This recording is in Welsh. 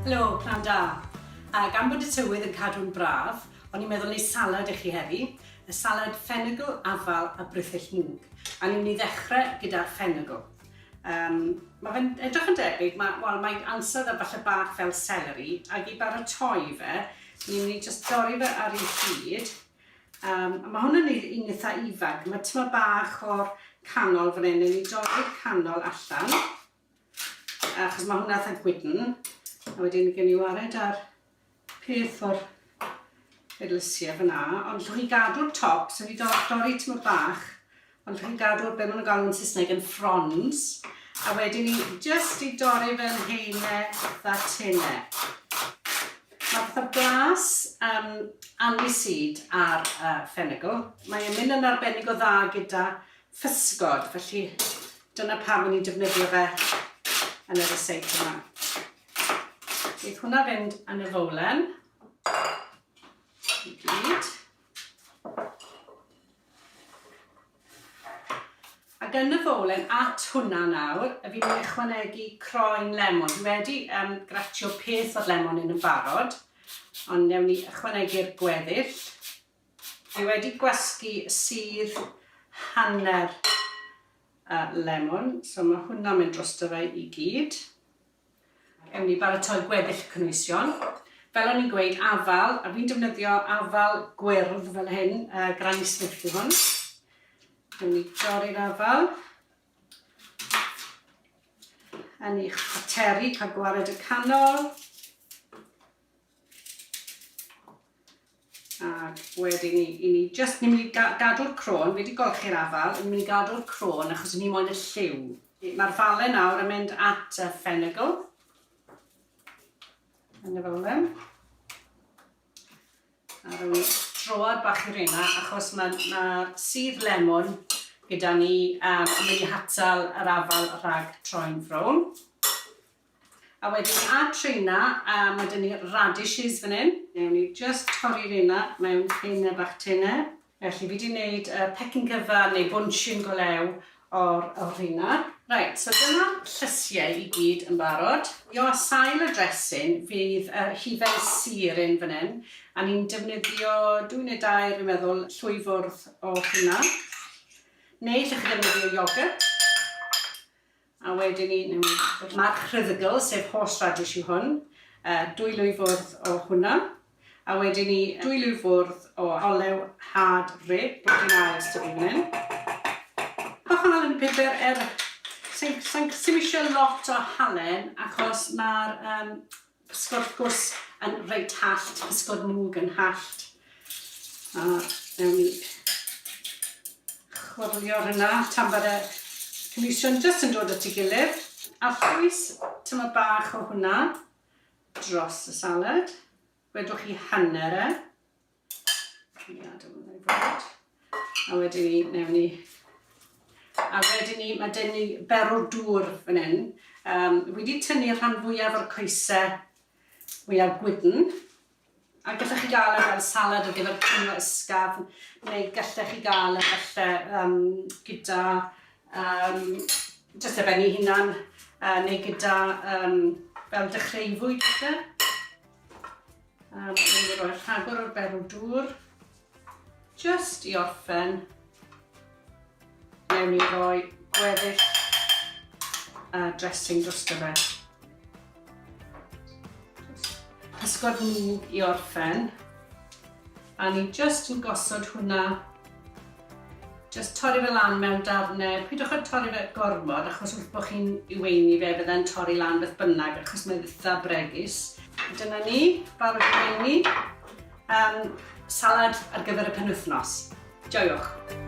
Helo, pnawn da. Gan bod y tywydd yn cadw'n braf, o'n i'n meddwl wneud salad i chi heddi. Y salad ffenigl, afal a brythyll mwg. A ni'n mynd i ddechrau gyda'r ffenigl. Mae fe'n edrych yn debyg, mae'n ansawdd a falle bach fel seleri, ac i baratoi fe, ni'n mynd i just dorri fe ar ei hyd. Mae hwnna'n un eitha ifag, mae tyma bach o'r canol fan hyn, ni'n dorri'r canol allan, achos mae hwnna eitha gwydn. A wedyn gen i wared ar peth o'r bedlysiau fyna, ond llwch chi gadw'r top, so fi dorri tyma bach, ond llwch chi gadw'r be maen nhw'n galw yn Saesneg yn fronds, a wedyn ni just i dorri fe'n heine dda tenau. Mae fatha blas aniseed ar ffenigl. Mae'n mynd yn arbennig o dda gyda physgod, felly dyna pam ni'n defnyddio fe yn y reseit yma. Bydd hwnna fynd yn y fowlen. I gyd. Ac yn y fowlen at hwnna nawr, fi'n mynd i ychwanegu croen lemon. Dwi wedi gratio peth o'r lemon yn barod, ond newn ni ychwanegu'r gweddill. Fi wedi gwasgu sydd hanner lemon, so mae hwnna'n mynd drosto fe i gyd. Ewn ni baratoi gweddill cynwysion. Fel o'n i'n gweud, afal, a fi'n defnyddio afal gwyrdd fel hyn, Granny Smith yw hwn. Ewn ni dorri'r afal. Yn i'ch poteri, cael gwared y canol. Ac wedyn ni just ni'n mynd i gadw'r crôn, fi wedi golchi'r afal, ni'n mynd i gadw'r crôn achos ni moyn y lliw. Mae'r falau nawr yn mynd at y ffenigl. Yn y fowlen. A rwy'n droad bach i'r hynna achos mae sydd lemon gyda ni yn mynd i hatal yr afal rhag troi'n frown. A wedyn a trina, mae dyn ni radishes fan hyn. Newn ni just torri'r hynna mewn heine bach tenau. Felly fi wedi gwneud pecyn cyfan neu bwnsyn golew o'r hynna. Right, so dyna llysiau i gyd yn barod. O sail y dressing fydd hifen sir un fan hyn. A ni'n defnyddio 2 neu 2, fi'n meddwl, llwyfwrdd o hynna. Neu llwch chi defnyddio iogurt. A wedyn ni, mae'r rhuddygl, sef horseradish yw hwn. 2 lwyfwrdd o hwnna. A wedyn ni 2 lwyfwrdd o olew had rib, blodyn ail styfu fan hyn. Bach yn halen pupur Sy'n eisiau lot o halen achos mae'r pysgod gwrs yn reit hallt, pysgod mwg yn hallt. A newn ni chwyrlio hynna tan bod y cynwysion jyst yn dod at ei gilydd. A llwys tyma bach o hwnna dros y salad. Wedwch chi hanner e. A wedyn ni, newn ni. A wedyn ni, mae dyn ni berw'r dŵr fan hyn. Wedi tynnu rhan fwyaf o'r coesau mwyaf gwydn. A gallech chi gael fel salad ar gyfer cynwa ysgaf, neu gallech chi gael gyda jyst benni hunan, neu gyda fel dechreufwyd gyda. Mae'n rhoi rhagor o'r berw'r dŵr, just i orffen. Newn ni roi gweddill dressing drosto fe. Pysgod mwg i orffen. A ni just yn gosod hwnna. Just torri fe lan mewn darnau. Pwydwch yn torri fe gormod achos wrth bod chi'n weini fe byddai'n torri lan beth bynnag achos mae'n dda bregus. Dyna ni, barod i weini. Salad ar gyfer y penwythnos. Joiwch!